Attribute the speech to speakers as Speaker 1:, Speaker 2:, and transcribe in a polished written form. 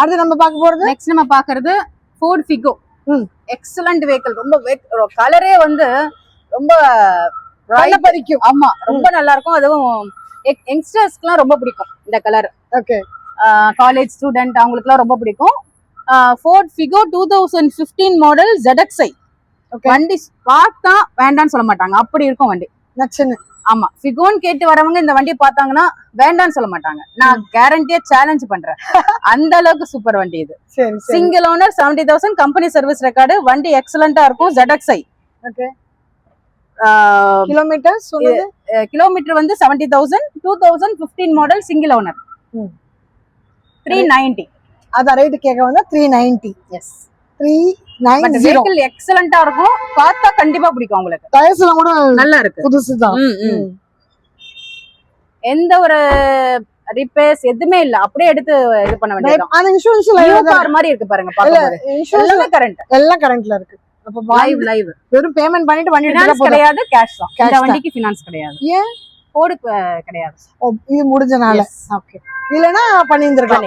Speaker 1: அடுத்து நம்ம பார்க்க போறது
Speaker 2: நெக்ஸ்ட் நம்ம பாக்குறது ஃபோர்ட் ஃபிகோ. Excellent vehicle. ரொம்ப கலரே வந்து ரொம்ப
Speaker 1: பறிக்கும்.
Speaker 2: ஆமா, ரொம்ப நல்லா இருக்கும். அதுவும் யங்ஸ்டர்ஸ்க்குலாம் ரொம்ப பிடிக்கும் இந்த கலர்.
Speaker 1: ஓகே.
Speaker 2: காலேஜ் ஸ்டூடெண்ட் அவங்களுக்குலாம் ரொம்ப பிடிக்கும். Fort Figo 2015 model ZXi. வண்டி பார்த்தா வேண்டான்னு சொல்ல மாட்டாங்க, அப்படி இருக்கும் வண்டி.
Speaker 1: நச்சுன்னு.
Speaker 2: ஆமா, ஃபிகோன்னு கேட்டு வரவங்க இந்த வண்டியை பார்த்தாங்கன்னா வேண்டான்னு சொல்ல மாட்டாங்க. நான் கேரண்டியா சேலஞ்ச் பண்றேன். அந்த அளவுக்கு சூப்பர் வண்டி இது. Single owner, 70,000 company service record. வண்டி எக்ஸலண்டா இருக்கும். ZXi.
Speaker 1: ஓகே. கிலோமீட்டர்
Speaker 2: வந்து 70,000. 2015 மாடல், சிங்கிள் ஓனர். 390.
Speaker 1: அதான் ரேட் கேட்க வந்தா 390.
Speaker 2: எஸ்,
Speaker 1: 390.
Speaker 2: வெஹிக்கிள் எக்ஸலண்டா இருக்கும். பார்த்தா கண்டிப்பா பிடிக்கும் உங்களுக்கு.
Speaker 1: டயர்ஸ் எல்லாம் கூட
Speaker 2: நல்லா இருக்கு,
Speaker 1: புதுசுதான்.
Speaker 2: எந்த ஒரு ரிப்பேர்ஸ் எதுவுமே இல்ல, அப்படியே எடுத்து இது பண்ண வேண்டியது.
Speaker 1: அந்த இன்சூரன்ஸ்ல
Speaker 2: கார் மாதிரி இருக்கு பாருங்க. எல்லாமே கரண்ட்,
Speaker 1: எல்லாம் கரண்ட்ல இருக்கு. அப்ப
Speaker 2: லைவ்
Speaker 1: வெறும் பேமெண்ட் பண்ணிட்டு வண்டி எடுத்தா
Speaker 2: கிடையாது, கேஷ் தான். இந்த வண்டிக்கு ஃபைனான்ஸ் கிடையாது.
Speaker 1: ஏன்?
Speaker 2: கோடு கிடையாது.
Speaker 1: இது முடிஞ்சனால. ஓகே. இல்லனா பண்ணிக்கலாம்.